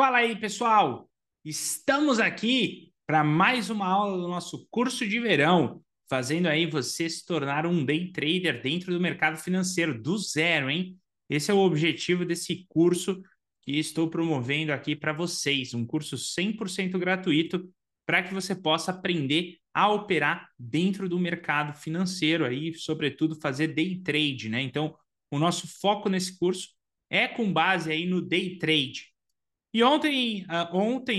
Fala aí, pessoal! Estamos aqui para mais uma aula do nosso curso de verão, fazendo aí você se tornar um day trader dentro do mercado financeiro do zero, hein? Esse é o objetivo desse curso que estou promovendo aqui para vocês, um curso 100% gratuito para que você possa aprender a operar dentro do mercado financeiro aí, sobretudo fazer day trade, né? Então, o nosso foco nesse curso é com base aí no day trade. E ontem,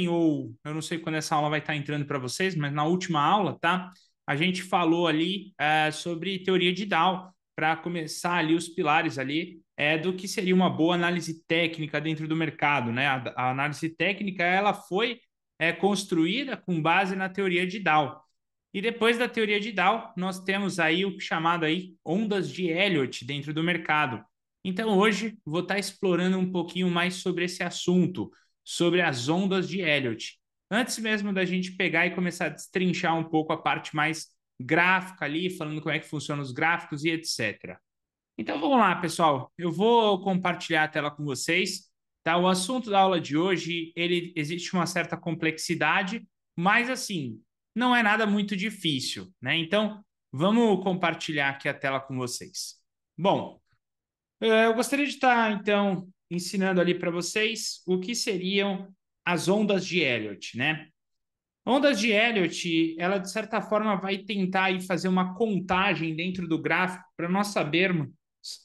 ou eu não sei quando essa aula vai estar entrando para vocês, mas na última aula, tá? A gente falou ali sobre teoria de Dow, para começar ali os pilares ali do que seria uma boa análise técnica dentro do mercado, né? A análise técnica, ela foi construída com base na teoria de Dow. E depois da teoria de Dow, nós temos aí o chamado aí ondas de Elliott dentro do mercado. Então, hoje, vou estar explorando um pouquinho mais sobre esse assunto, sobre as ondas de Elliott. Antes mesmo da gente pegar e começar a destrinchar um pouco a parte mais gráfica ali, falando como é que funcionam os gráficos e etc. Então, vamos lá, pessoal. Eu vou compartilhar a tela com vocês. Tá? O assunto da aula de hoje, ele existe uma certa complexidade, mas assim, não é nada muito difícil, né? Então, vamos compartilhar aqui a tela com vocês. Bom, eu gostaria de estar, então, ensinando ali para vocês o que seriam as ondas de Elliott, né? Ondas de Elliott, ela de certa forma vai tentar aí fazer uma contagem dentro do gráfico para nós sabermos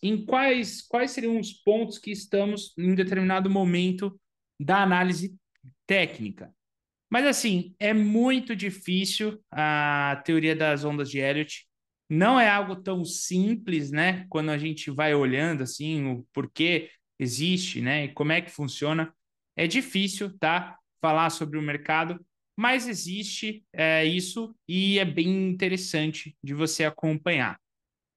em quais seriam os pontos que estamos em determinado momento da análise técnica. Mas assim, é muito difícil a teoria das ondas de Elliott. Não é algo tão simples, né? Quando a gente vai olhando assim o porquê existe, né? E como é que funciona. É difícil, tá? Falar sobre o mercado, mas existe isso e é bem interessante de você acompanhar.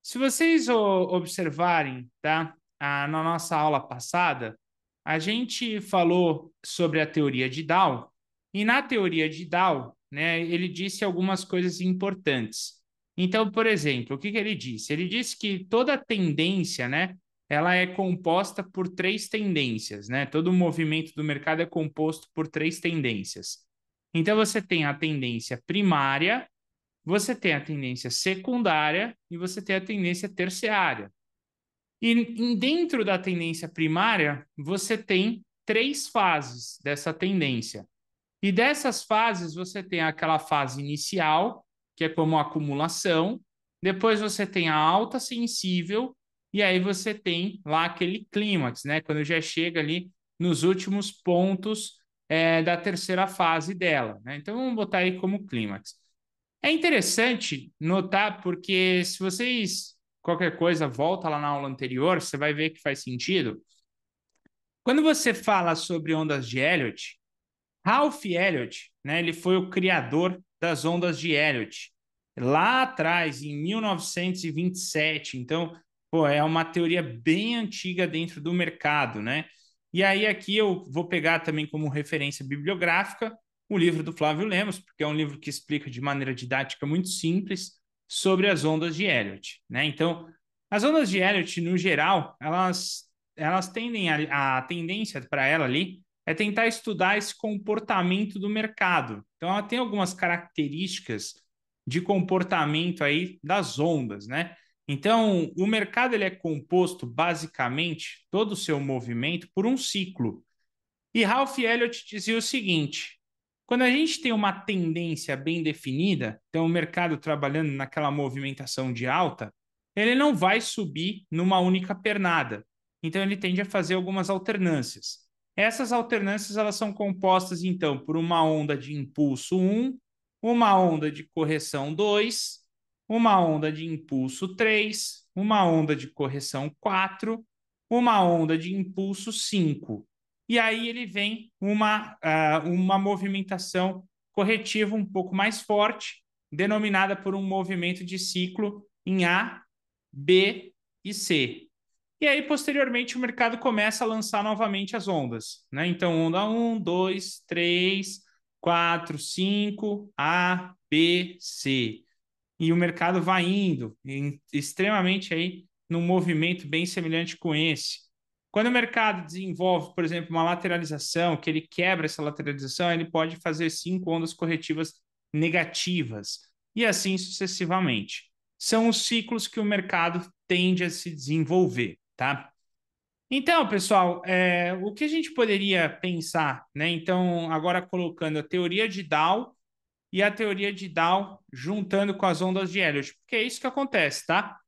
Se vocês observarem, tá? Na nossa aula passada, a gente falou sobre a teoria de Dow, e na teoria de Dow, né, ele disse algumas coisas importantes. Então, por exemplo, o que ele disse? Ele disse que toda tendência, né, ela é composta por três tendências, né? Todo movimento do mercado é composto por três tendências. Então, você tem a tendência primária, você tem a tendência secundária e você tem a tendência terciária. E dentro da tendência primária, você tem três fases dessa tendência. E dessas fases, você tem aquela fase inicial, que é como acumulação, depois você tem a alta sensível, e aí você tem lá aquele clímax, né? Quando já chega ali nos últimos pontos da terceira fase dela, né? Então, vamos botar aí como clímax. É interessante notar porque se vocês qualquer coisa volta lá na aula anterior, você vai ver que faz sentido. Quando você fala sobre ondas de Elliott, Ralph Elliott, né, ele foi o criador das ondas de Elliott lá atrás, em 1927. Então, pô, é uma teoria bem antiga dentro do mercado, né? E aí aqui eu vou pegar também como referência bibliográfica o livro do Flávio Lemos, porque é um livro que explica de maneira didática muito simples sobre as ondas de Elliott, né? Então, as ondas de Elliott, no geral, elas tendem a tendência para ela ali é tentar estudar esse comportamento do mercado. Então, ela tem algumas características de comportamento aí das ondas, né? Então, o mercado ele é composto basicamente todo o seu movimento por um ciclo. E Ralph Elliott dizia o seguinte: quando a gente tem uma tendência bem definida, então o mercado trabalhando naquela movimentação de alta, ele não vai subir numa única pernada. Então ele tende a fazer algumas alternâncias. Essas alternâncias elas são compostas então por uma onda de impulso 1, uma onda de correção 2, uma onda de impulso 3, uma onda de correção 4, uma onda de impulso 5. E aí ele vem uma movimentação corretiva um pouco mais forte, denominada por um movimento de ciclo em A, B e C. E aí, posteriormente, o mercado começa a lançar novamente as ondas, né? Então, onda 1, 2, 3, 4, 5, A, B, C. E o mercado vai indo extremamente aí num movimento bem semelhante com esse. Quando o mercado desenvolve, por exemplo, uma lateralização, que ele quebra essa lateralização, ele pode fazer 5 ondas corretivas negativas, e assim sucessivamente. São os ciclos que o mercado tende a se desenvolver, tá? Então, pessoal, o que a gente poderia pensar, né? Então, agora colocando a teoria de Dow e a teoria de Dow juntando com as ondas de Elliott, porque é isso que acontece, tá?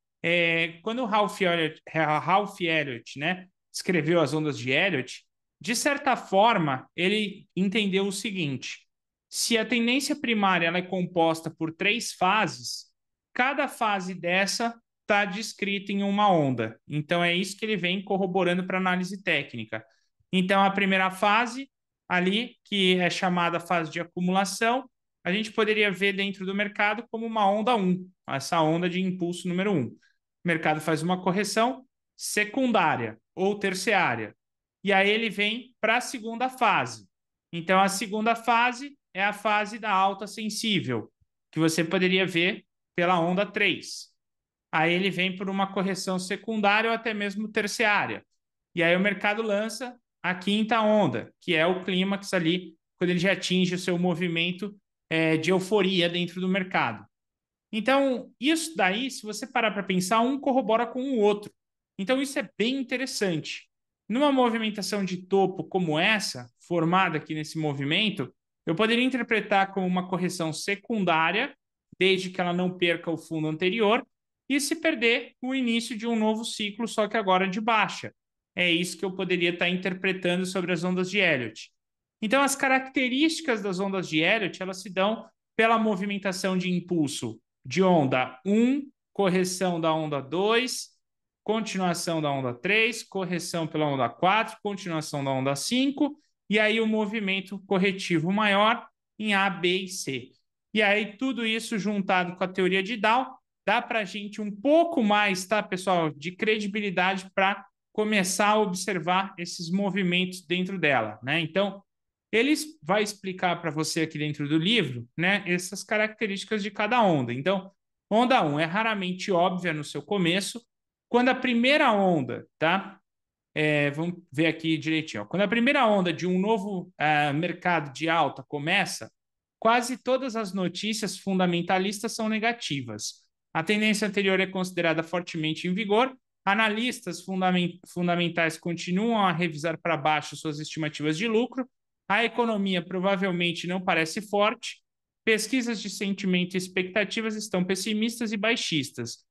Quando o Ralph Elliott, né, escreveu as ondas de Elliott, de certa forma, ele entendeu o seguinte: se a tendência primária ela é composta por 3 fases, cada fase dessa está descrita em uma onda. Então, é isso que ele vem corroborando para análise técnica. Então, a primeira fase, ali, que é chamada fase de acumulação, a gente poderia ver dentro do mercado como uma onda 1, essa onda de impulso número 1. O mercado faz uma correção secundária ou terciária. E aí ele vem para a segunda fase. Então, a segunda fase é a fase da alta sensível, que você poderia ver pela onda 3. Aí ele vem por uma correção secundária ou até mesmo terciária. E aí o mercado lança a quinta onda, que é o clímax ali, quando ele já atinge o seu movimento de euforia dentro do mercado. Então, isso daí, se você parar para pensar, um corrobora com o outro. Então, isso é bem interessante. Numa movimentação de topo como essa, formada aqui nesse movimento, eu poderia interpretar como uma correção secundária, desde que ela não perca o fundo anterior, e se perder o início de um novo ciclo, só que agora de baixa. É isso que eu poderia estar interpretando sobre as ondas de Elliott. Então, as características das ondas de Elliott, elas se dão pela movimentação de impulso de onda 1, correção da onda 2, continuação da onda 3, correção pela onda 4, continuação da onda 5, e aí o movimento corretivo maior em A, B e C. E aí tudo isso juntado com a teoria de Dow, dá para a gente um pouco mais, tá, pessoal, de credibilidade para começar a observar esses movimentos dentro dela, né? Então, ele vai explicar para você aqui dentro do livro, né, essas características de cada onda. Então, onda 1 é raramente óbvia no seu começo. Quando a primeira onda, tá? Vamos ver aqui direitinho. Ó. Quando a primeira onda de um novo mercado de alta começa, quase todas as notícias fundamentalistas são negativas. A tendência anterior é considerada fortemente em vigor. Analistas fundamentais continuam a revisar para baixo suas estimativas de lucro. A economia provavelmente não parece forte. Pesquisas de sentimento e expectativas estão pessimistas e baixistas.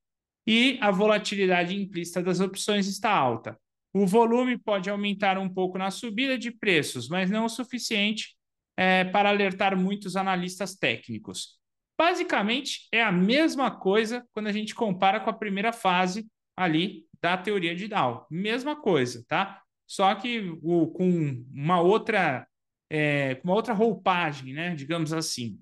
E a volatilidade implícita das opções está alta. O volume pode aumentar um pouco na subida de preços, mas não o suficiente para alertar muitos analistas técnicos. Basicamente, é a mesma coisa quando a gente compara com a primeira fase ali da teoria de Dow. Mesma coisa, tá? Só que com uma outra roupagem, né? Digamos assim.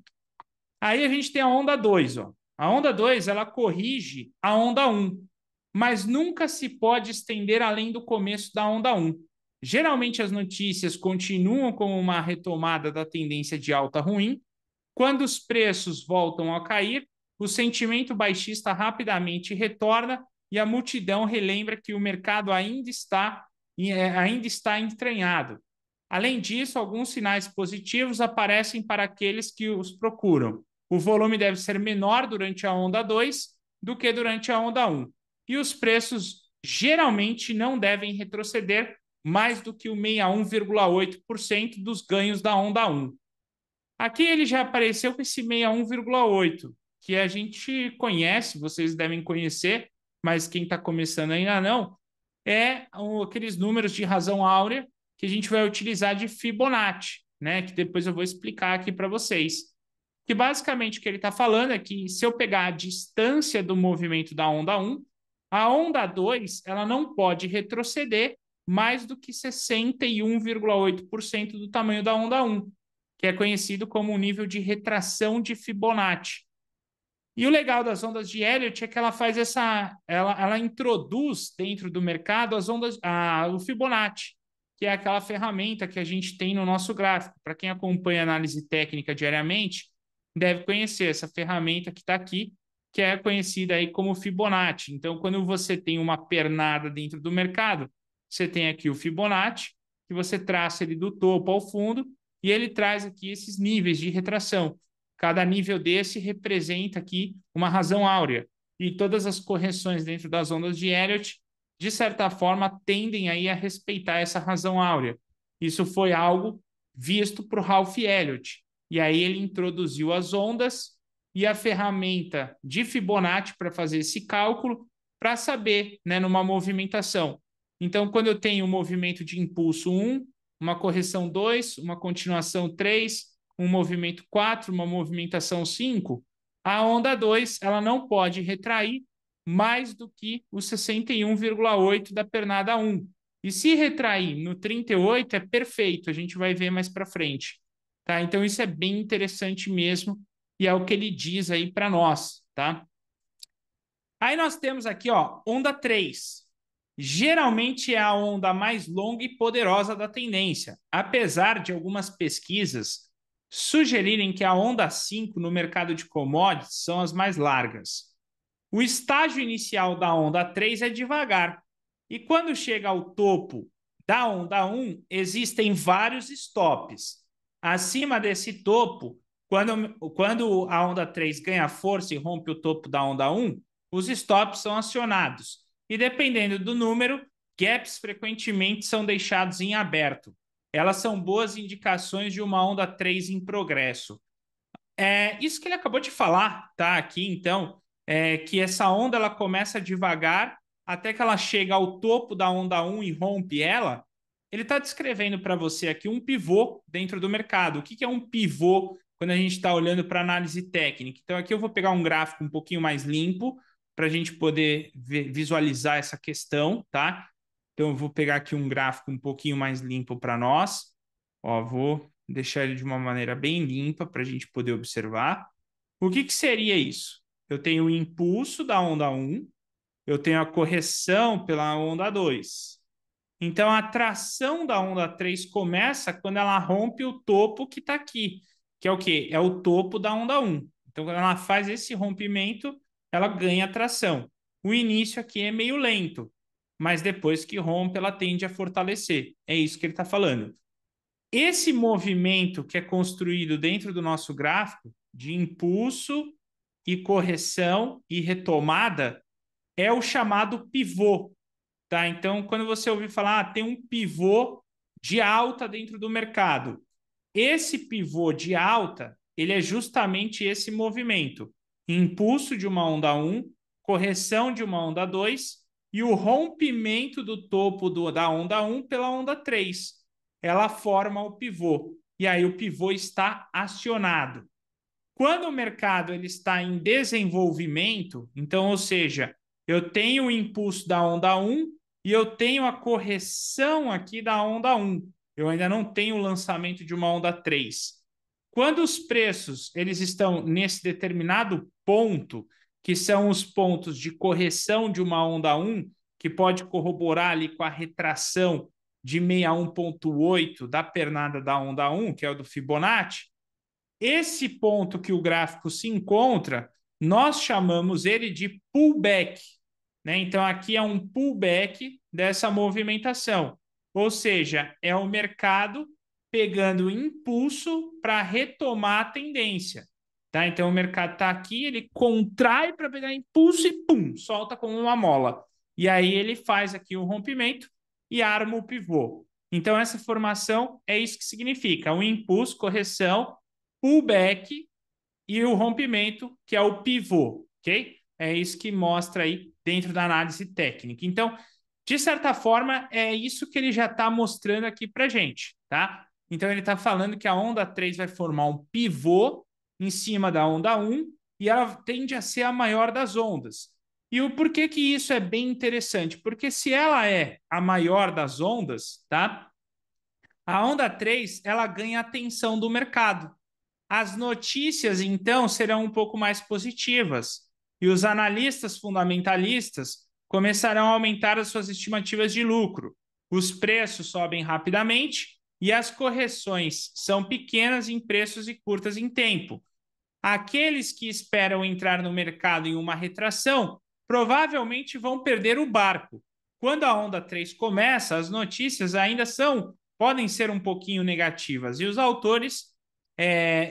Aí a gente tem a onda 2, ó. A onda 2, ela corrige a onda 1, mas nunca se pode estender além do começo da onda 1. Geralmente as notícias continuam com uma retomada da tendência de alta ruim. Quando os preços voltam a cair, o sentimento baixista rapidamente retorna e a multidão relembra que o mercado ainda está entranhado. Além disso, alguns sinais positivos aparecem para aqueles que os procuram. O volume deve ser menor durante a onda 2 do que durante a onda 1. E os preços geralmente não devem retroceder mais do que o 61,8% dos ganhos da onda 1. Aqui ele já apareceu com esse 61,8%, que a gente conhece, vocês devem conhecer, mas quem está começando ainda não, aqueles números de razão áurea que a gente vai utilizar de Fibonacci, né? Que depois eu vou explicar aqui para vocês. Que basicamente o que ele está falando é que se eu pegar a distância do movimento da onda 1, a onda 2 ela não pode retroceder mais do que 61,8% do tamanho da onda 1, que é conhecido como o nível de retração de Fibonacci. E o legal das ondas de Elliott é que ela faz ela introduz dentro do mercado o Fibonacci, que é aquela ferramenta que a gente tem no nosso gráfico. Para quem acompanha análise técnica diariamente, deve conhecer essa ferramenta que está aqui, que é conhecida aí como Fibonacci. Então, quando você tem uma pernada dentro do mercado, você tem aqui o Fibonacci, que você traça ele do topo ao fundo, e ele traz aqui esses níveis de retração. Cada nível desse representa aqui uma razão áurea. E todas as correções dentro das ondas de Elliott, de certa forma, tendem aí a respeitar essa razão áurea. Isso foi algo visto por Ralph Elliott. E aí ele introduziu as ondas e a ferramenta de Fibonacci para fazer esse cálculo, para saber, né, numa movimentação. Então, quando eu tenho um movimento de impulso 1, uma correção 2, uma continuação 3, um movimento 4, uma movimentação 5, a onda 2 ela não pode retrair mais do que o 61,8 da pernada 1. E se retrair no 38 é perfeito, a gente vai ver mais para frente. Tá? Então isso é bem interessante mesmo e é o que ele diz aí para nós, tá? Aí nós temos aqui, ó, onda 3. Geralmente é a onda mais longa e poderosa da tendência, apesar de algumas pesquisas sugerirem que a onda 5 no mercado de commodities são as mais largas. O estágio inicial da onda 3 é devagar, e quando chega ao topo da onda 1, existem vários stops. Acima desse topo, quando a onda 3 ganha força e rompe o topo da onda 1, os stops são acionados. E dependendo do número, gaps frequentemente são deixados em aberto. Elas são boas indicações de uma onda 3 em progresso. Isso que ele acabou de falar, tá? Aqui, então, que essa onda ela começa devagar até que ela chega ao topo da onda 1 e rompe ela. Ele está descrevendo para você aqui um pivô dentro do mercado. O que é um pivô quando a gente está olhando para análise técnica? Então, aqui eu vou pegar um gráfico um pouquinho mais limpo para a gente poder visualizar essa questão, tá? Então, eu vou pegar aqui um gráfico um pouquinho mais limpo para nós. Ó, vou deixar ele de uma maneira bem limpa para a gente poder observar. O que seria isso? Eu tenho o impulso da onda 1, eu tenho a correção pela onda 2. Então, a tração da onda 3 começa quando ela rompe o topo que está aqui, que é o quê? É o topo da onda 1. Então, quando ela faz esse rompimento, ela ganha tração. O início aqui é meio lento, mas depois que rompe, ela tende a fortalecer. É isso que ele está falando. Esse movimento que é construído dentro do nosso gráfico de impulso e correção e retomada é o chamado pivô, tá? Então, quando você ouvir falar, tem um pivô de alta dentro do mercado. Esse pivô de alta, ele é justamente esse movimento. Impulso de uma onda 1, correção de uma onda 2 e o rompimento do topo da onda 1 pela onda 3. Ela forma o pivô. E aí o pivô está acionado. Quando o mercado ele está em desenvolvimento, então, ou seja, eu tenho o impulso da onda 1 e eu tenho a correção aqui da onda 1. Eu ainda não tenho o lançamento de uma onda 3. Quando os preços eles estão nesse determinado ponto, que são os pontos de correção de uma onda 1, que pode corroborar ali com a retração de 61,8 da pernada da onda 1, que é o do Fibonacci, esse ponto que o gráfico se encontra, nós chamamos ele de pullback, né? Então, aqui é um pullback dessa movimentação. Ou seja, é o mercado pegando impulso para retomar a tendência. Tá? Então, o mercado está aqui, ele contrai para pegar impulso e pum, solta como uma mola. E aí ele faz aqui o rompimento e arma o pivô. Então, essa formação é isso que significa: um impulso, correção, pullback e o rompimento, que é o pivô, ok? É isso que mostra aí dentro da análise técnica. Então, de certa forma, é isso que ele já está mostrando aqui para gente, tá? Então, ele está falando que a onda 3 vai formar um pivô em cima da onda 1 e ela tende a ser a maior das ondas. E o porquê que isso é bem interessante? Porque se ela é a maior das ondas, tá? A onda 3, ela ganha atenção do mercado. As notícias, então, serão um pouco mais positivas e os analistas fundamentalistas começarão a aumentar as suas estimativas de lucro. Os preços sobem rapidamente e as correções são pequenas em preços e curtas em tempo. Aqueles que esperam entrar no mercado em uma retração provavelmente vão perder o barco. Quando a onda 3 começa, as notícias ainda podem ser um pouquinho negativas, e os autores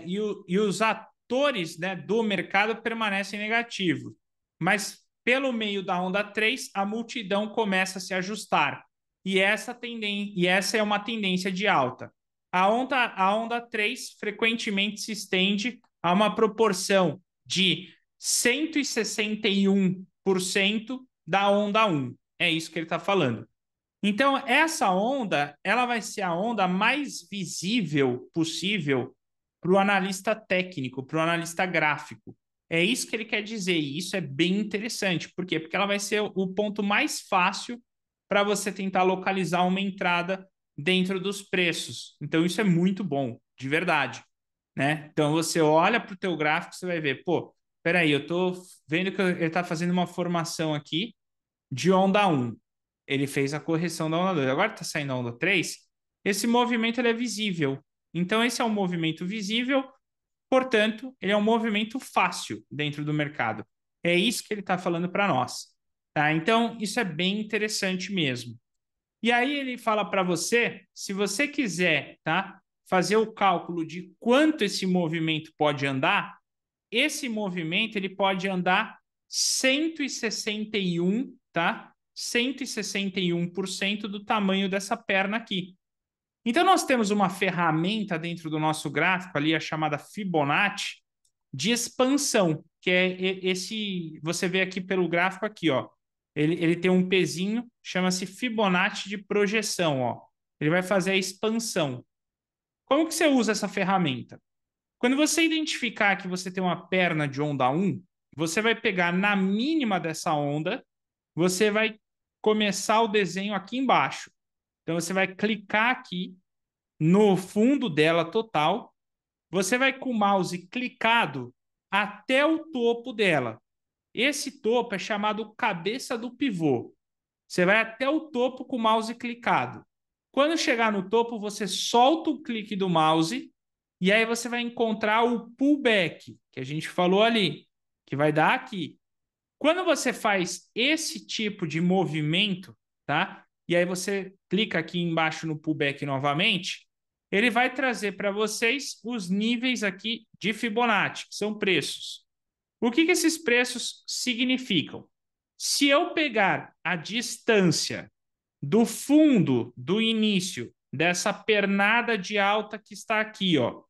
e os atores, né, do mercado permanecem negativos. Mas pelo meio da onda 3, a multidão começa a se ajustar. E essa é uma tendência de alta. A onda 3 frequentemente se estende a uma proporção de 161% da onda 1. É isso que ele está falando. Então, essa onda, ela vai ser a onda mais visível possível para o analista técnico, para o analista gráfico. É isso que ele quer dizer, e isso é bem interessante. Por quê? Porque ela vai ser o ponto mais fácil para você tentar localizar uma entrada dentro dos preços. Então, isso é muito bom, de verdade. Né? Então, você olha para o teu gráfico, você vai ver, pô, peraí, eu estou vendo que ele está fazendo uma formação aqui de onda 1. Ele fez a correção da onda 2. Agora está saindo a onda 3. Esse movimento ele é visível. Então, esse é um movimento visível, portanto, ele é um movimento fácil dentro do mercado. É isso que ele está falando para nós. Tá? Então, isso é bem interessante mesmo. E aí ele fala para você, se você quiser, tá, fazer o cálculo de quanto esse movimento pode andar, esse movimento ele pode andar 161, tá? 161% do tamanho dessa perna aqui. Então, nós temos uma ferramenta dentro do nosso gráfico ali, a chamada Fibonacci, de expansão, que é esse, você vê aqui pelo gráfico aqui, ó, ele tem um pezinho, chama-se Fibonacci de projeção, ó. Ele vai fazer a expansão. Como que você usa essa ferramenta? Quando você identificar que você tem uma perna de onda 1, você vai pegar na mínima dessa onda, você vai começar o desenho aqui embaixo. Então, você vai clicar aqui no fundo dela total, você vai com o mouse clicado até o topo dela. Esse topo é chamado cabeça do pivô. Você vai até o topo com o mouse clicado. Quando chegar no topo, você solta o clique do mouse e aí você vai encontrar o pullback, que a gente falou ali, que vai dar aqui. Quando você faz esse tipo de movimento, tá? E aí você clica aqui embaixo no pullback novamente, ele vai trazer para vocês os níveis aqui de Fibonacci, que são preços. O que esses preços significam? Se eu pegar a distância do fundo do início dessa pernada de alta que está aqui, ó,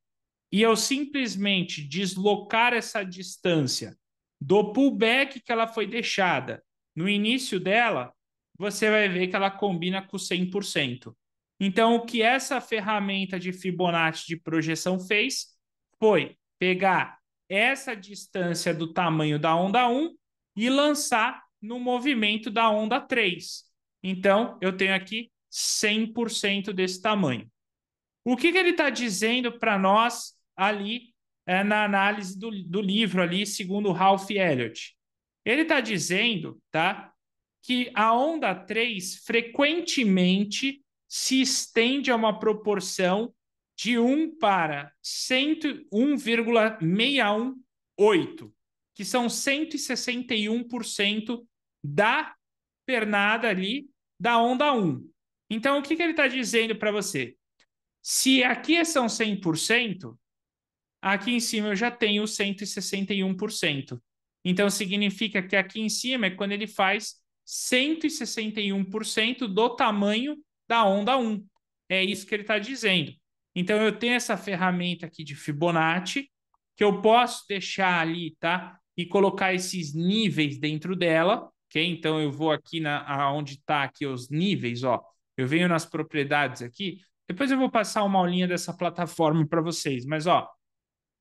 e eu simplesmente deslocar essa distância do pullback que ela foi deixada no início dela, você vai ver que ela combina com 100%. Então, o que essa ferramenta de Fibonacci de projeção fez foi pegar essa distância do tamanho da onda 1 e lançar no movimento da onda 3. Então, eu tenho aqui 100% desse tamanho. O que ele está dizendo para nós ali na análise do livro ali, segundo Ralph Elliott? Ele está dizendo, tá, que a onda 3 frequentemente se estende a uma proporção de 1 para 1,618, que são 161% da pernada ali da onda 1. Então, o que ele está dizendo para você? Se aqui são 100%, aqui em cima eu já tenho 161%. Então, significa que aqui em cima é quando ele faz 161% do tamanho da onda 1. É isso que ele está dizendo. Então, eu tenho essa ferramenta aqui de Fibonacci, que eu posso deixar ali, tá? E colocar esses níveis dentro dela, ok? Então, eu vou aqui onde está aqui os níveis, ó. Eu venho nas propriedades aqui. Depois eu vou passar uma aulinha dessa plataforma para vocês. Mas, ó,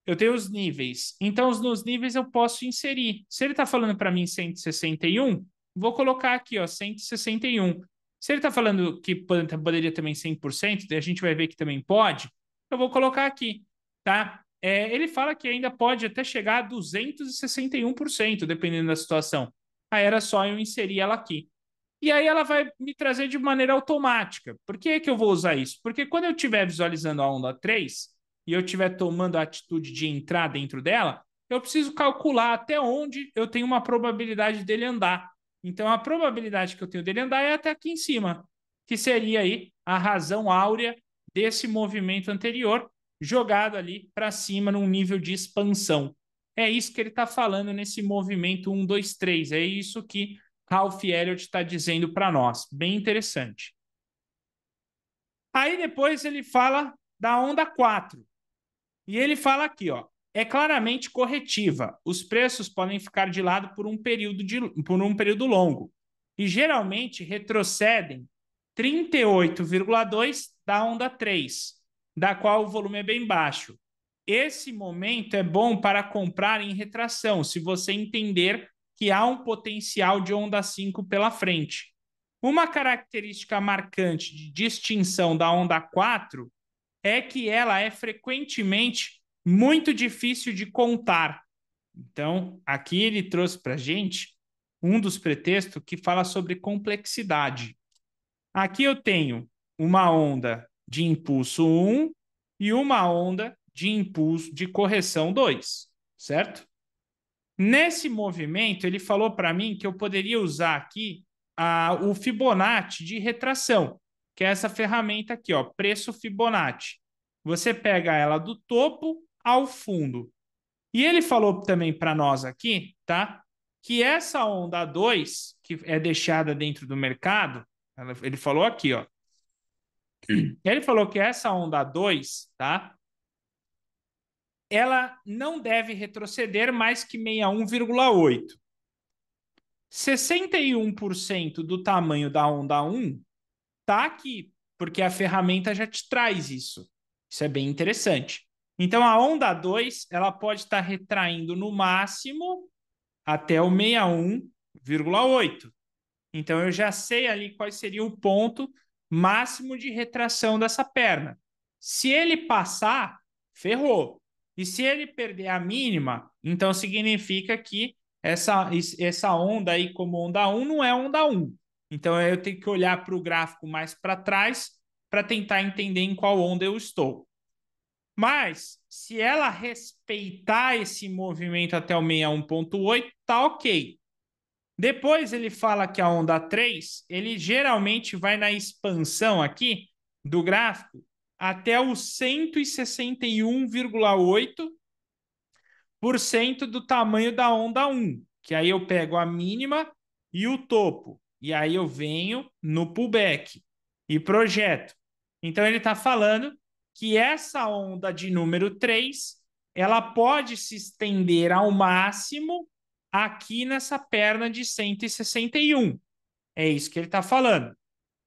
eu tenho os níveis. Então, nos níveis eu posso inserir. Se ele está falando para mim 161, vou colocar aqui, ó, 161. Se ele está falando que poderia também 100%, a gente vai ver que também pode, eu vou colocar aqui, tá? Ele fala que ainda pode até chegar a 261%, dependendo da situação. Aí era só eu inserir ela aqui. E aí ela vai me trazer de maneira automática. Por que que eu vou usar isso? Porque quando eu estiver visualizando a onda 3 e eu estiver tomando a atitude de entrar dentro dela, eu preciso calcular até onde eu tenho uma probabilidade dele andar. Então, a probabilidade que eu tenho dele andar é até aqui em cima, que seria aí a razão áurea desse movimento anterior, jogado ali para cima num nível de expansão. É isso que ele está falando nesse movimento 1, 2, 3. É isso que Ralph Elliott está dizendo para nós. Bem interessante. Aí depois ele fala da onda 4. E ele fala aqui, ó, é claramente corretiva. Os preços podem ficar de lado por um período longo e geralmente retrocedem 38,2 da onda 3, da qual o volume é bem baixo. Esse momento é bom para comprar em retração, se você entender que há um potencial de onda 5 pela frente. Uma característica marcante de distinção da onda 4 é que ela é frequentemente muito difícil de contar. Então, aqui ele trouxe para a gente um dos pretextos que fala sobre complexidade. Aqui eu tenho uma onda de impulso 1 e uma onda de impulso de correção 2, certo? Nesse movimento, ele falou para mim que eu poderia usar aqui o Fibonacci de retração, que é essa ferramenta aqui, ó, preço Fibonacci. Você pega ela do topo ao fundo. E ele falou também para nós aqui, tá? Que essa onda 2, que é deixada dentro do mercado, ele falou aqui, ó. Ele falou que essa onda 2, tá? Ela não deve retroceder mais que 61,8. 61% do tamanho da onda 1 está aqui, porque a ferramenta já te traz isso. Isso é bem interessante. Então, a onda 2 ela pode estar retraindo no máximo até o 61,8. Então, eu já sei ali qual seria o ponto máximo de retração dessa perna. Se ele passar, ferrou. E se ele perder a mínima, então significa que essa onda aí como onda 1 não é onda 1. Então eu tenho que olhar para o gráfico mais para trás para tentar entender em qual onda eu estou. Mas se ela respeitar esse movimento até o 61,8, tá ok. Depois ele fala que a onda 3, ele geralmente vai na expansão aqui do gráfico até o 161,8% do tamanho da onda 1, que aí eu pego a mínima e o topo, e aí eu venho no pullback e projeto. Então ele está falando que essa onda de número 3, ela pode se estender ao máximo aqui nessa perna de 161. É isso que ele está falando.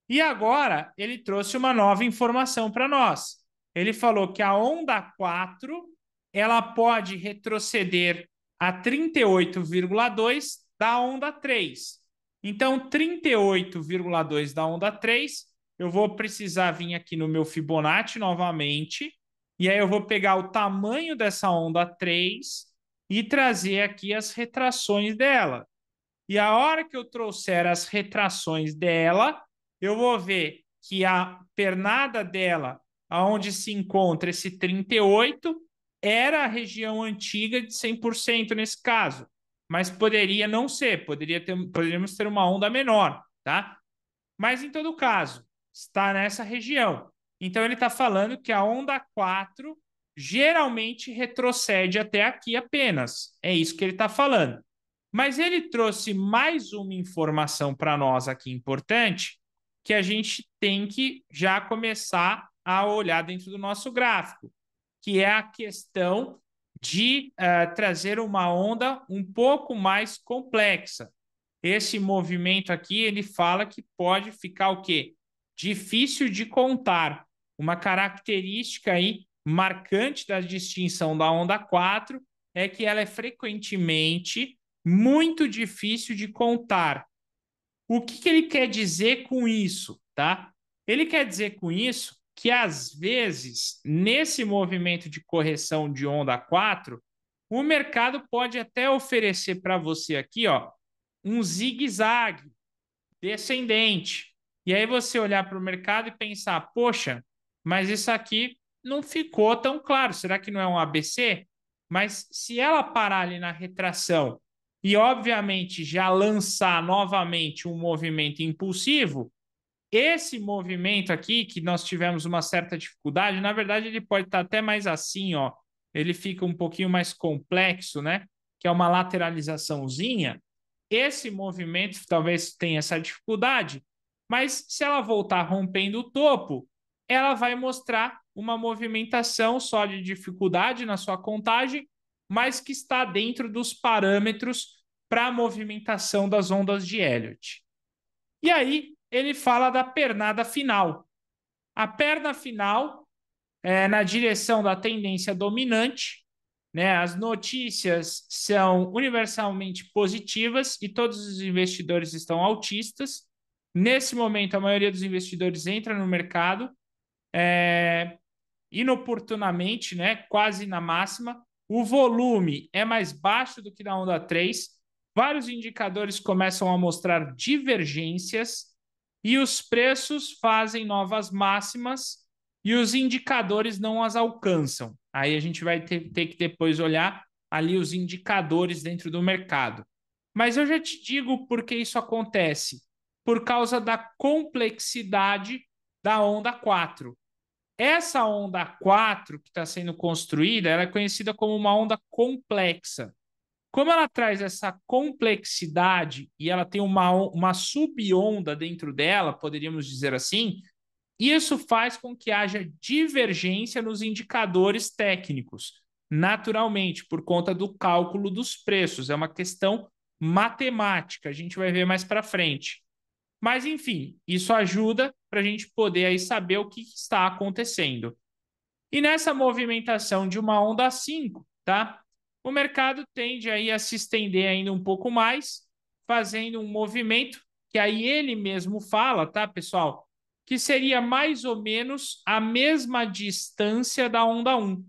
E agora ele trouxe uma nova informação para nós. Ele falou que a onda 4 ela pode retroceder a 38,2 da onda 3. Então, 38,2 da onda 3, eu vou precisar vir aqui no meu Fibonacci novamente, e aí eu vou pegar o tamanho dessa onda 3 e trazer aqui as retrações dela. E a hora que eu trouxer as retrações dela, eu vou ver que a pernada dela, aonde se encontra esse 38, era a região antiga de 100% nesse caso. Mas poderia não ser, poderíamos ter uma onda menor, tá? Mas em todo caso, está nessa região. Então ele está falando que a onda 4 geralmente retrocede até aqui apenas. É isso que ele está falando. Mas ele trouxe mais uma informação para nós aqui importante que a gente tem que já começar a olhar dentro do nosso gráfico, que é a questão de trazer uma onda um pouco mais complexa. Esse movimento aqui, ele fala que pode ficar o quê? Difícil de contar. Uma característica aí marcante da distinção da onda 4 é que ela é frequentemente muito difícil de contar. O que ele quer dizer com isso, tá? Ele quer dizer com isso que, às vezes, nesse movimento de correção de onda 4, o mercado pode até oferecer para você aqui, ó, um zigue-zague descendente. E aí você olhar para o mercado e pensar, poxa, mas isso aqui não ficou tão claro. Será que não é um ABC? Mas se ela parar ali na retração e, obviamente, já lançar novamente um movimento impulsivo, esse movimento aqui, que nós tivemos uma certa dificuldade, na verdade, ele pode estar até mais assim, ó. Ele fica um pouquinho mais complexo, né? Que é uma lateralizaçãozinha. Esse movimento talvez tenha essa dificuldade, mas se ela voltar rompendo o topo, ela vai mostrar uma movimentação só de dificuldade na sua contagem, mas que está dentro dos parâmetros para a movimentação das ondas de Elliott. E aí ele fala da pernada final. A perna final é na direção da tendência dominante, né? As notícias são universalmente positivas e todos os investidores estão altistas. Nesse momento, a maioria dos investidores entra no mercado inoportunamente, né? Quase na máxima. O volume é mais baixo do que na onda 3. Vários indicadores começam a mostrar divergências e os preços fazem novas máximas e os indicadores não as alcançam. Aí a gente vai ter que depois olhar ali os indicadores dentro do mercado. Mas eu já te digo por que isso acontece. Por causa da complexidade da onda 4. Essa onda 4 que está sendo construída, ela é conhecida como uma onda complexa. Como ela traz essa complexidade e ela tem uma subonda dentro dela, poderíamos dizer assim, isso faz com que haja divergência nos indicadores técnicos, naturalmente, por conta do cálculo dos preços. É uma questão matemática, a gente vai ver mais para frente. Mas, enfim, isso ajuda para a gente poder aí saber o que está acontecendo. E nessa movimentação de uma onda 5, tá? O mercado tende aí a se estender ainda um pouco mais, fazendo um movimento que aí ele mesmo fala, tá, pessoal? Que seria mais ou menos a mesma distância da onda 1.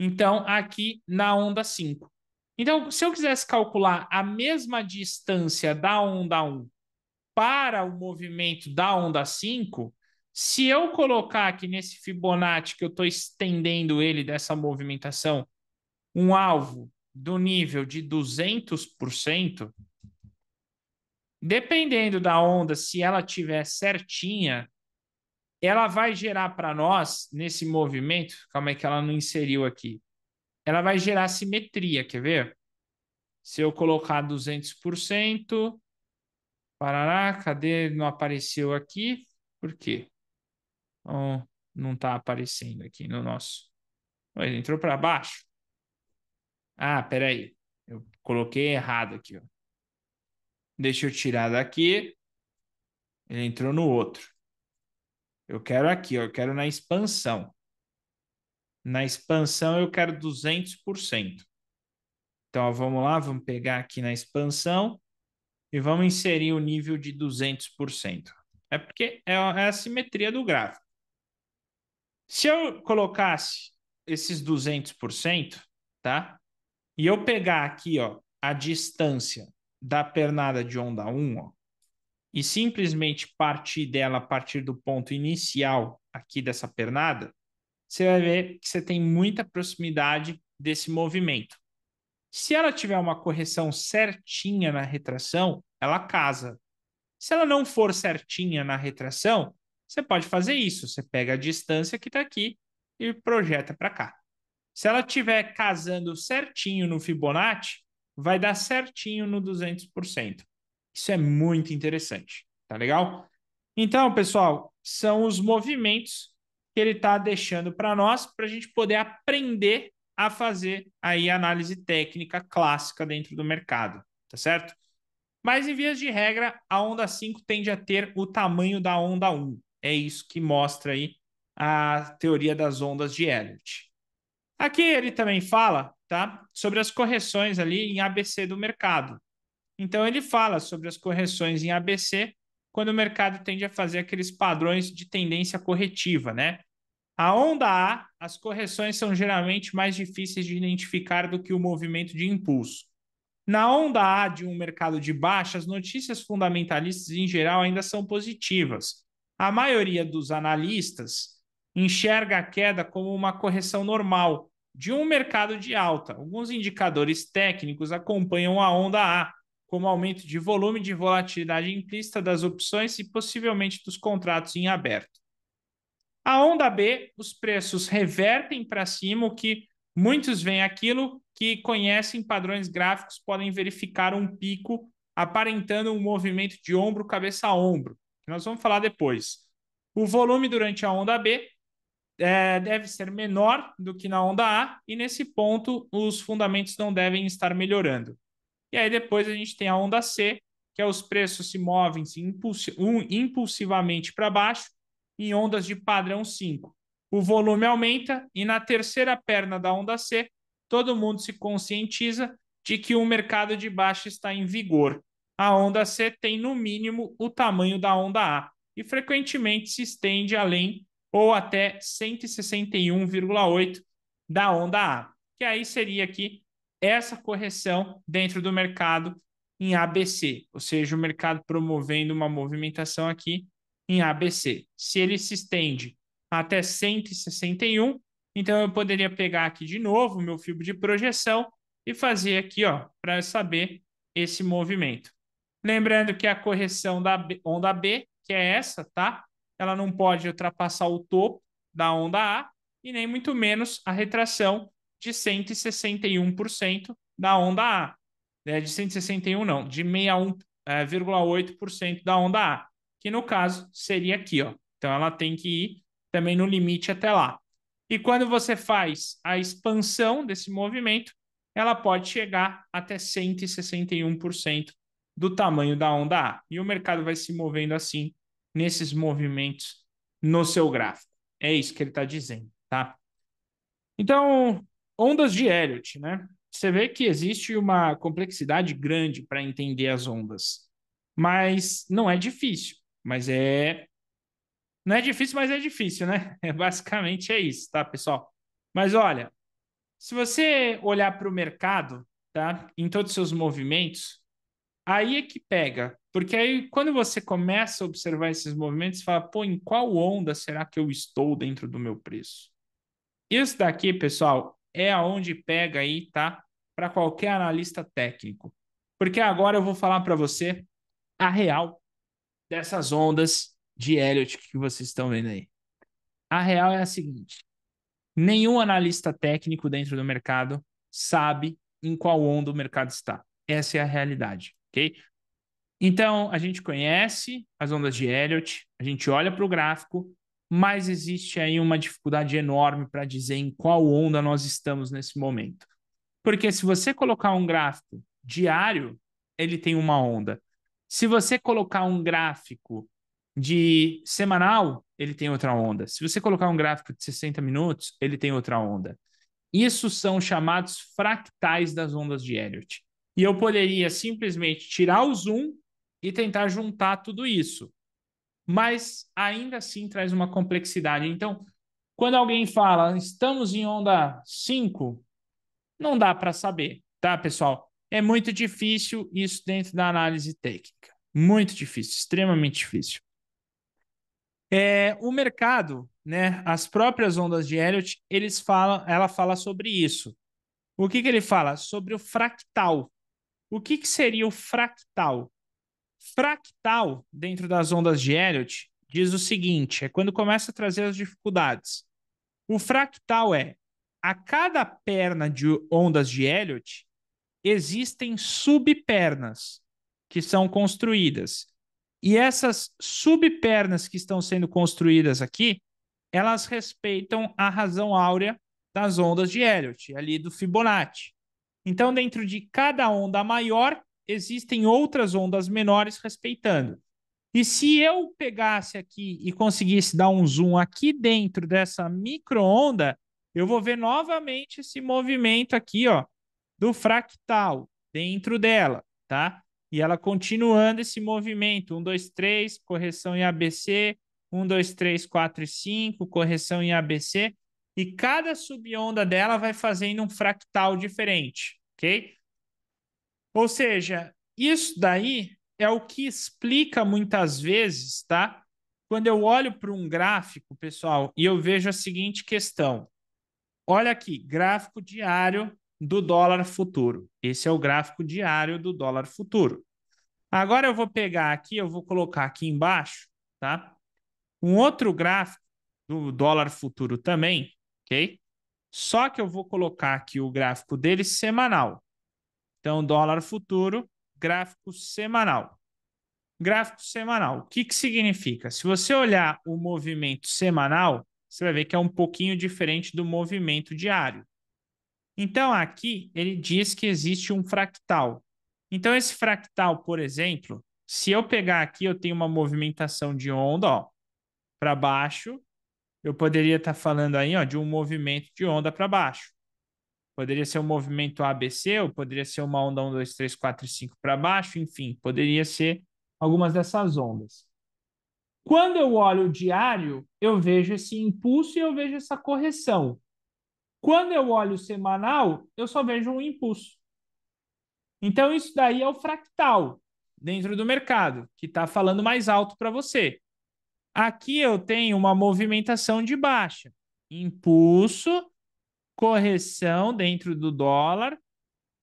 Então, aqui na onda 5. Então, se eu quisesse calcular a mesma distância da onda 1 para o movimento da onda 5, se eu colocar aqui nesse Fibonacci, que eu estou estendendo ele dessa movimentação, um alvo do nível de 200%, dependendo da onda, se ela tiver certinha, ela vai gerar para nós, nesse movimento, calma aí que ela não inseriu aqui, ela vai gerar simetria, quer ver? Se eu colocar 200%, parará, cadê? Não apareceu aqui, por quê? Oh, não está aparecendo aqui no nosso. Ele entrou para baixo? Ah, peraí. Eu coloquei errado aqui. Ó. Deixa eu tirar daqui. Ele entrou no outro. Eu quero aqui, ó, eu quero na expansão. Na expansão eu quero 200%. Então, ó, vamos lá, vamos pegar aqui na expansão e vamos inserir o nível de 200%. É porque é a simetria do gráfico. Se eu colocasse esses 200%, tá? E eu pegar aqui, ó, a distância da pernada de onda 1, ó, e simplesmente partir dela a partir do ponto inicial aqui dessa pernada, você vai ver que você tem muita proximidade desse movimento. Se ela tiver uma correção certinha na retração, ela casa. Se ela não for certinha na retração, você pode fazer isso. Você pega a distância que está aqui e projeta para cá. Se ela estiver casando certinho no Fibonacci, vai dar certinho no 200%. Isso é muito interessante, tá legal? Então, pessoal, são os movimentos que ele está deixando para nós, para a gente poder aprender a fazer aí análise técnica clássica dentro do mercado, tá certo? Mas, em vias de regra, a onda 5 tende a ter o tamanho da onda 1. É isso que mostra aí a teoria das ondas de Elliott. Aqui ele também fala, tá, sobre as correções ali em ABC do mercado. Então ele fala sobre as correções em ABC quando o mercado tende a fazer aqueles padrões de tendência corretiva, né? A onda A, as correções são geralmente mais difíceis de identificar do que o movimento de impulso. Na onda A de um mercado de baixa, as notícias fundamentalistas em geral ainda são positivas. A maioria dos analistas enxerga a queda como uma correção normal, de um mercado de alta. Alguns indicadores técnicos acompanham a onda A, como aumento de volume de volatilidade implícita das opções e possivelmente dos contratos em aberto. A onda B, os preços revertem para cima, o que muitos veem aquilo que conhecem padrões gráficos, podem verificar um pico aparentando um movimento de ombro, cabeça a ombro, que nós vamos falar depois. O volume durante a onda B deve ser menor do que na onda A, e nesse ponto os fundamentos não devem estar melhorando. E aí depois a gente tem a onda C, que é os preços se movem impulsivamente para baixo em ondas de padrão 5. O volume aumenta e na terceira perna da onda C, todo mundo se conscientiza de que o mercado de baixa está em vigor. A onda C tem no mínimo o tamanho da onda A e frequentemente se estende além ou até 161,8 da onda A, que aí seria aqui essa correção dentro do mercado em ABC, ou seja, o mercado promovendo uma movimentação aqui em ABC. Se ele se estende até 161, então eu poderia pegar aqui de novo o meu fio de projeção e fazer aqui, ó, para saber esse movimento. Lembrando que a correção da onda B, que é essa, tá? Ela não pode ultrapassar o topo da onda A e nem muito menos a retração de 161% da onda A. De 161 não, de 61,8% da onda A, que no caso seria aqui, ó. Então ela tem que ir também no limite até lá. E quando você faz a expansão desse movimento, ela pode chegar até 161% do tamanho da onda A. E o mercado vai se movendo assim, nesses movimentos no seu gráfico. É isso que ele está dizendo, tá? Então, ondas de Elliott, né? Você vê que existe uma complexidade grande para entender as ondas. Mas não é difícil. Não é difícil, mas é difícil, né? Basicamente é isso, tá, pessoal? Mas olha, se você olhar para o mercado, tá? Em todos os seus movimentos, aí é que pega. Porque aí, quando você começa a observar esses movimentos, você fala, pô, em qual onda será que eu estou dentro do meu preço? Isso daqui, pessoal, é aonde pega aí, tá? Para qualquer analista técnico. Porque agora eu vou falar para você a real dessas ondas de Elliott que vocês estão vendo aí. A real é a seguinte: nenhum analista técnico dentro do mercado sabe em qual onda o mercado está. Essa é a realidade, ok? Então, a gente conhece as ondas de Elliott, a gente olha para o gráfico, mas existe aí uma dificuldade enorme para dizer em qual onda nós estamos nesse momento. Porque se você colocar um gráfico diário, ele tem uma onda. Se você colocar um gráfico de semanal, ele tem outra onda. Se você colocar um gráfico de 60 minutos, ele tem outra onda. Isso são chamados fractais das ondas de Elliott. E eu poderia simplesmente tirar o zoom e tentar juntar tudo isso. Mas ainda assim traz uma complexidade. Então, quando alguém fala, estamos em onda 5, não dá para saber, tá, pessoal? É muito difícil isso dentro da análise técnica. Muito difícil, extremamente difícil. O mercado, né, as próprias ondas de Elliott, ela fala sobre isso. O que ele fala? Sobre o fractal. O que seria o fractal? Fractal, dentro das ondas de Elliott, diz o seguinte: é quando começa a trazer as dificuldades. O fractal é a cada perna de ondas de Elliott existem subpernas que são construídas. E essas subpernas que estão sendo construídas aqui, elas respeitam a razão áurea das ondas de Elliott, ali do Fibonacci. Então, dentro de cada onda maior, existem outras ondas menores respeitando. E se eu pegasse aqui e conseguisse dar um zoom aqui dentro dessa micro-onda, eu vou ver novamente esse movimento aqui, ó, do fractal dentro dela, tá? E ela continuando esse movimento, 1, 2, 3, correção em ABC, 1, 2, 3, 4 e 5, correção em ABC, e cada subonda dela vai fazendo um fractal diferente, ok? Ou seja, isso daí é o que explica muitas vezes, tá? Quando eu olho para um gráfico, pessoal, e eu vejo a seguinte questão: Olha aqui, gráfico diário do dólar futuro. Esse é o gráfico diário do dólar futuro. Agora eu vou pegar aqui, eu vou colocar aqui embaixo, tá? Um outro gráfico do dólar futuro também, ok? Só que eu vou colocar aqui o gráfico dele semanal. Então, dólar futuro, gráfico semanal. Gráfico semanal. O que que significa? Se você olhar o movimento semanal, você vai ver que é um pouquinho diferente do movimento diário. Então, aqui ele diz que existe um fractal. Então, esse fractal, por exemplo, se eu pegar aqui, eu tenho uma movimentação de onda, ó, para baixo, eu poderia estar falando aí, ó, de um movimento de onda para baixo. Poderia ser um movimento ABC, ou poderia ser uma onda 1, 2, 3, 4 e 5 para baixo, enfim, poderia ser algumas dessas ondas. Quando eu olho o diário, eu vejo esse impulso e eu vejo essa correção. Quando eu olho o semanal, eu só vejo um impulso. Então, isso daí é o fractal dentro do mercado, que está falando mais alto para você. Aqui eu tenho uma movimentação de baixa, impulso, correção dentro do dólar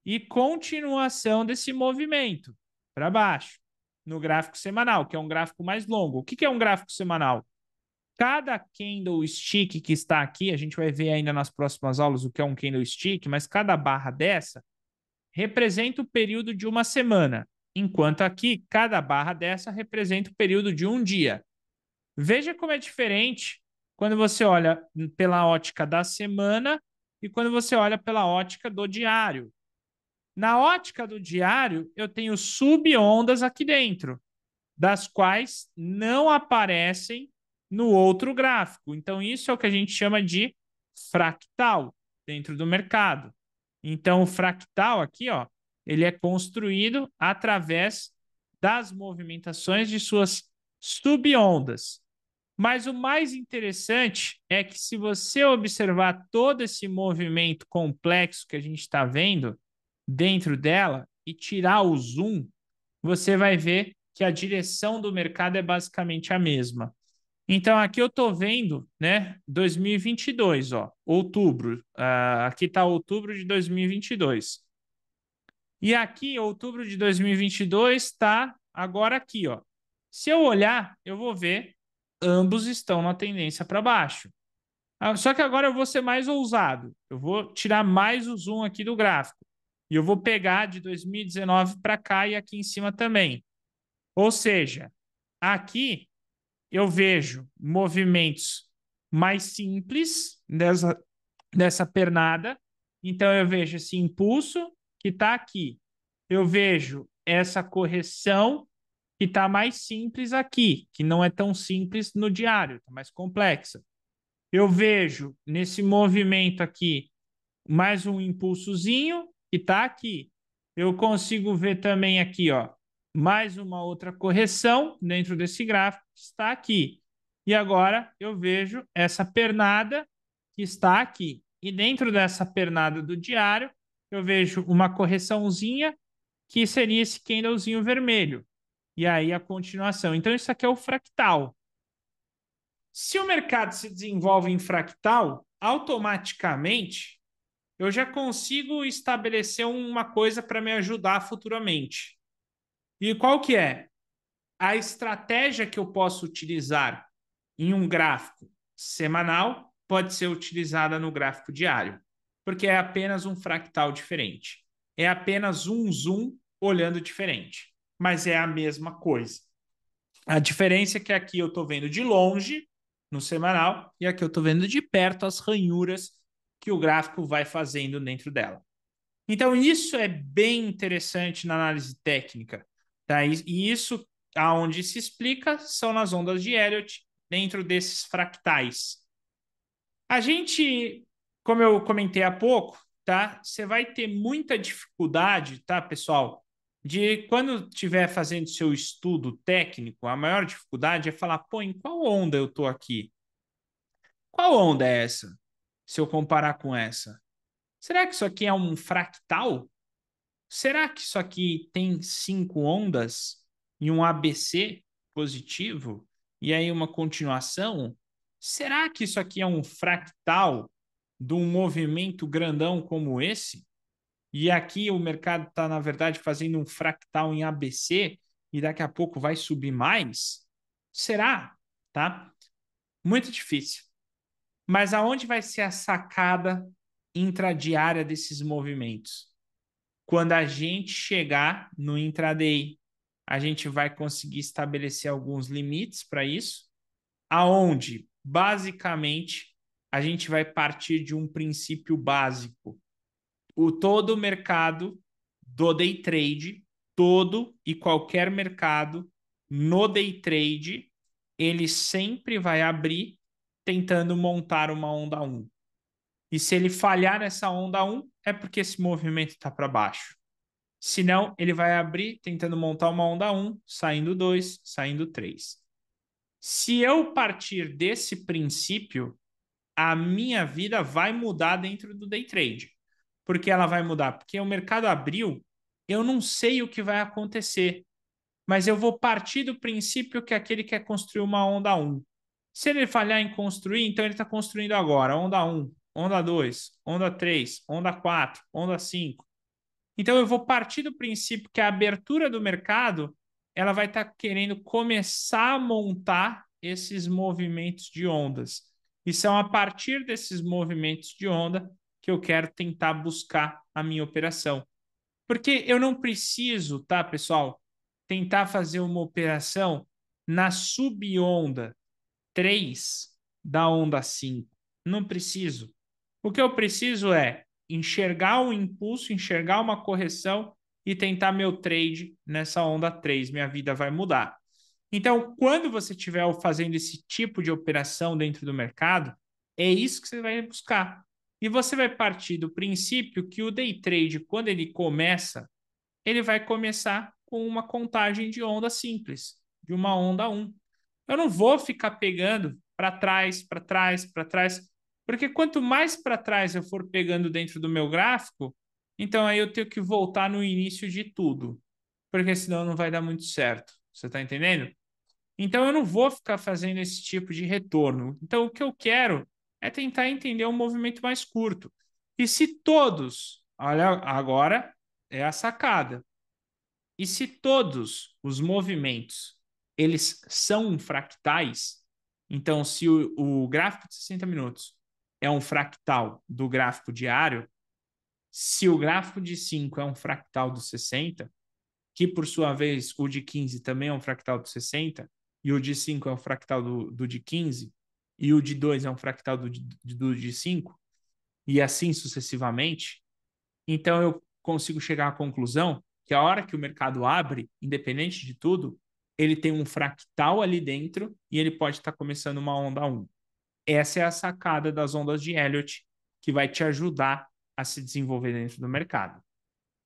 e continuação desse movimento para baixo no gráfico semanal, que é um gráfico mais longo. O que é um gráfico semanal? Cada candlestick que está aqui, a gente vai ver ainda nas próximas aulas o que é um candlestick, mas cada barra dessa representa o período de uma semana, enquanto aqui cada barra dessa representa o período de um dia. Veja como é diferente quando você olha pela ótica da semana e quando você olha pela ótica do diário. Na ótica do diário, eu tenho subondas aqui dentro, das quais não aparecem no outro gráfico. Então, isso é o que a gente chama de fractal dentro do mercado. Então, o fractal aqui, ó, ele é construído através das movimentações de suas subondas. Mas o mais interessante é que se você observar todo esse movimento complexo que a gente está vendo dentro dela e tirar o zoom, você vai ver que a direção do mercado é basicamente a mesma. Então, aqui eu estou vendo, né, 2022, ó, outubro. Aqui está outubro de 2022. E aqui, outubro de 2022, está agora aqui, ó. Se eu olhar, eu vou ver ambos estão na tendência para baixo. Só que agora eu vou ser mais ousado. Eu vou tirar mais o zoom aqui do gráfico. E eu vou pegar de 2019 para cá e aqui em cima também. Ou seja, aqui eu vejo movimentos mais simples dessa pernada. Então, eu vejo esse impulso que está aqui. Eu vejo essa correção que está mais simples aqui, que não é tão simples no diário, está mais complexa. Eu vejo nesse movimento aqui mais um impulsozinho que está aqui. Eu consigo ver também aqui, ó, mais uma outra correção dentro desse gráfico que está aqui. E agora eu vejo essa pernada que está aqui. E dentro dessa pernada do diário, eu vejo uma correçãozinha que seria esse candlezinho vermelho. E aí a continuação. Então, isso aqui é o fractal. Se o mercado se desenvolve em fractal, automaticamente eu já consigo estabelecer uma coisa para me ajudar futuramente. E qual que é? A estratégia que eu posso utilizar em um gráfico semanal pode ser utilizada no gráfico diário, porque é apenas um fractal diferente. É apenas um zoom olhando diferente, mas é a mesma coisa. A diferença é que aqui eu estou vendo de longe no semanal e aqui eu estou vendo de perto as ranhuras que o gráfico vai fazendo dentro dela. Então, isso é bem interessante na análise técnica. Tá? E isso, aonde se explica, são nas ondas de Elliott, dentro desses fractais. A gente, como eu comentei há pouco, tá? Você vai ter muita dificuldade, tá, pessoal? De quando estiver fazendo seu estudo técnico, a maior dificuldade é falar, pô, em qual onda eu tô aqui? Qual onda é essa? Se eu comparar com essa? Será que isso aqui é um fractal? Será que isso aqui tem 5 ondas e um ABC positivo? E aí uma continuação? Será que isso aqui é um fractal de um movimento grandão como esse, e aqui o mercado está, na verdade, fazendo um fractal em ABC, e daqui a pouco vai subir mais? Será? Tá? Muito difícil. Mas aonde vai ser a sacada intradiária desses movimentos? Quando a gente chegar no intraday, a gente vai conseguir estabelecer alguns limites para isso, aonde, basicamente, a gente vai partir de um princípio básico. Todo o mercado do day trade, todo e qualquer mercado no day trade, ele sempre vai abrir tentando montar uma onda 1. E se ele falhar nessa onda 1, é porque esse movimento está para baixo. Se não, ele vai abrir tentando montar uma onda 1, saindo 2, saindo 3. Se eu partir desse princípio, a minha vida vai mudar dentro do day trade. Por que ela vai mudar? Porque o mercado abriu, eu não sei o que vai acontecer, mas eu vou partir do princípio que aquele quer construir uma onda 1. Se ele falhar em construir, então ele está construindo agora onda 1, onda 2, onda 3, onda 4, onda 5. Então eu vou partir do princípio que a abertura do mercado ela vai estar querendo começar a montar esses movimentos de ondas. E são a partir desses movimentos de onda que eu quero tentar buscar a minha operação. Porque eu não preciso, tá, pessoal, tentar fazer uma operação na subonda 3 da onda 5. Não preciso. O que eu preciso é enxergar um impulso, enxergar uma correção e tentar meu trade nessa onda 3. Minha vida vai mudar. Então, quando você estiver fazendo esse tipo de operação dentro do mercado, é isso que você vai buscar. E você vai partir do princípio que o day trade, quando ele começa, ele vai começar com uma contagem de onda simples, de uma onda 1. Eu não vou ficar pegando para trás, para trás, para trás, porque quanto mais para trás eu for pegando dentro do meu gráfico, então aí eu tenho que voltar no início de tudo, porque senão não vai dar muito certo. Você está entendendo? Então eu não vou ficar fazendo esse tipo de retorno. Então o que eu quero é tentar entender um movimento mais curto. E se todos, olha, agora é a sacada. E se todos os movimentos eles são fractais, então se o gráfico de 60 minutos é um fractal do gráfico diário, se o gráfico de 5 é um fractal do 60, que por sua vez o de 15 também é um fractal do 60, e o de 5 é um fractal do de 15, e o de 2 é um fractal do de 5, e assim sucessivamente, então eu consigo chegar à conclusão que a hora que o mercado abre, independente de tudo, ele tem um fractal ali dentro e ele pode estar começando uma onda 1. Essa é a sacada das ondas de Elliott que vai te ajudar a se desenvolver dentro do mercado.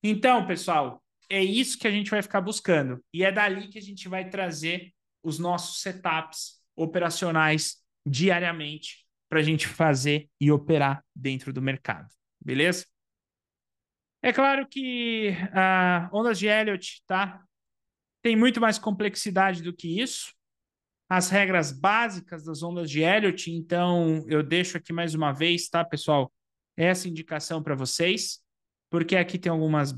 Então, pessoal, é isso que a gente vai ficar buscando. E é dali que a gente vai trazer os nossos setups operacionais diariamente para a gente fazer e operar dentro do mercado. Beleza? É claro que ondas de Elliott, tá? Tem muito mais complexidade do que isso. As regras básicas das ondas de Elliott, então eu deixo aqui mais uma vez, tá, pessoal? Essa indicação para vocês, porque aqui tem algumas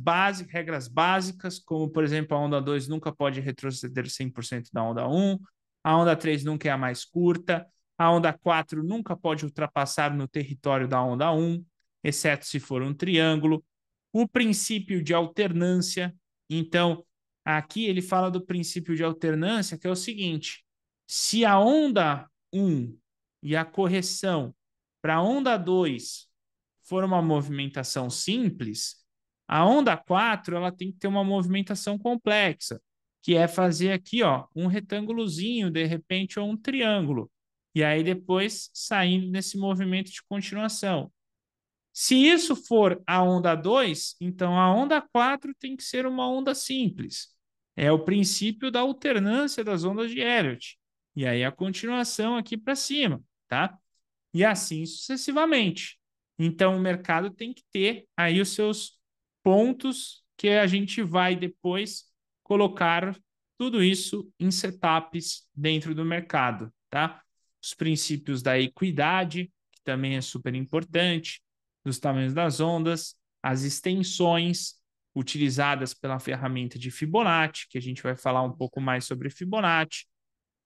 regras básicas, como por exemplo, a onda 2 nunca pode retroceder 100% da onda 1, a onda 3 nunca é a mais curta, a onda 4 nunca pode ultrapassar no território da onda 1, exceto se for um triângulo. O princípio de alternância, então, aqui ele fala do princípio de alternância, que é o seguinte: se a onda 1 e a correção para a onda 2 for uma movimentação simples, a onda 4 ela tem que ter uma movimentação complexa, que é fazer aqui ó, um retângulozinho, de repente, ou um triângulo. E aí depois saindo nesse movimento de continuação. Se isso for a onda 2, então a onda 4 tem que ser uma onda simples. É o princípio da alternância das ondas de Elliott. E aí a continuação aqui para cima, tá? E assim sucessivamente. Então o mercado tem que ter aí os seus pontos que a gente vai depois colocar tudo isso em setups dentro do mercado, tá? Os princípios da equidade, também é super importante, dos tamanhos das ondas, as extensões utilizadas pela ferramenta de Fibonacci, que a gente vai falar um pouco mais sobre Fibonacci,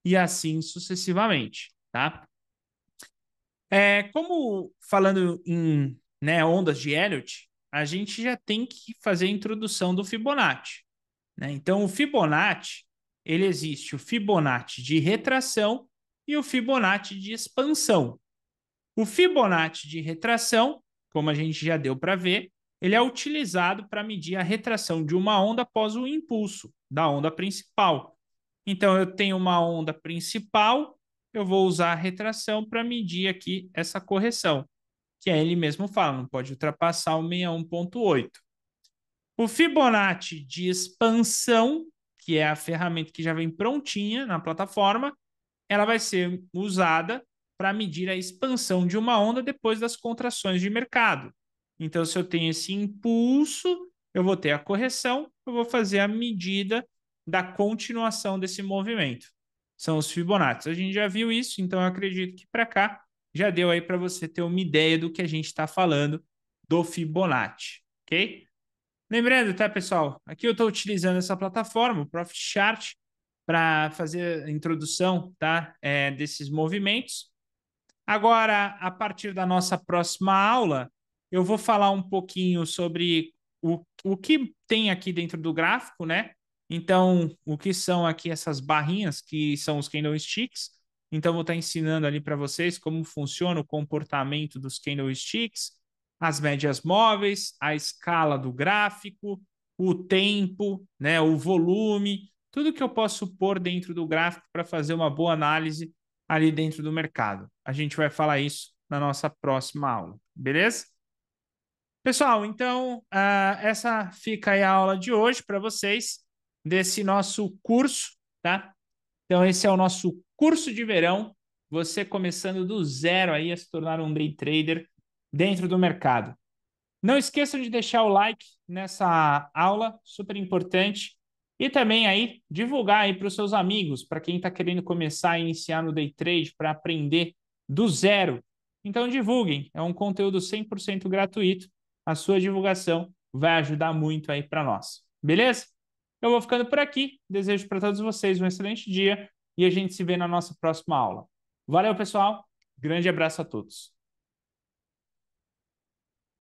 e assim sucessivamente, tá? Como falando em, né, ondas de Elliott, a gente já tem que fazer a introdução do Fibonacci, né? Então, o Fibonacci, ele existe o Fibonacci de retração e o Fibonacci de expansão. O Fibonacci de retração, como a gente já deu para ver, ele é utilizado para medir a retração de uma onda após o impulso da onda principal. Então, eu tenho uma onda principal, eu vou usar a retração para medir aqui essa correção, que aí ele mesmo fala, não pode ultrapassar o 61,8. O Fibonacci de expansão, que é a ferramenta que já vem prontinha na plataforma, ela vai ser usada para medir a expansão de uma onda depois das contrações de mercado. Então, se eu tenho esse impulso, eu vou ter a correção, eu vou fazer a medida da continuação desse movimento. São os Fibonacci. A gente já viu isso, então eu acredito que para cá já deu aí para você ter uma ideia do que a gente está falando do Fibonacci, ok? Lembrando, tá, pessoal? Aqui eu estou utilizando essa plataforma, o Profit Chart, para fazer a introdução, tá, desses movimentos. Agora, a partir da nossa próxima aula, eu vou falar um pouquinho sobre o que tem aqui dentro do gráfico, né? Então, o que são aqui essas barrinhas, que são os candlesticks. Então, vou estar ensinando ali para vocês como funciona o comportamento dos candlesticks, as médias móveis, a escala do gráfico, o tempo, né, o volume, tudo que eu posso pôr dentro do gráfico para fazer uma boa análise ali dentro do mercado. A gente vai falar isso na nossa próxima aula, beleza? Pessoal, então, essa fica aí a aula de hoje para vocês, desse nosso curso, tá? Então, esse é o nosso curso de verão, você começando do zero aí a se tornar um day trader dentro do mercado. Não esqueçam de deixar o like nessa aula, super importante. E também aí divulgar aí para os seus amigos, para quem está querendo começar a iniciar no day trade, para aprender do zero. Então divulguem, é um conteúdo 100% gratuito. A sua divulgação vai ajudar muito aí para nós. Beleza? Eu vou ficando por aqui. Desejo para todos vocês um excelente dia e a gente se vê na nossa próxima aula. Valeu, pessoal. Grande abraço a todos.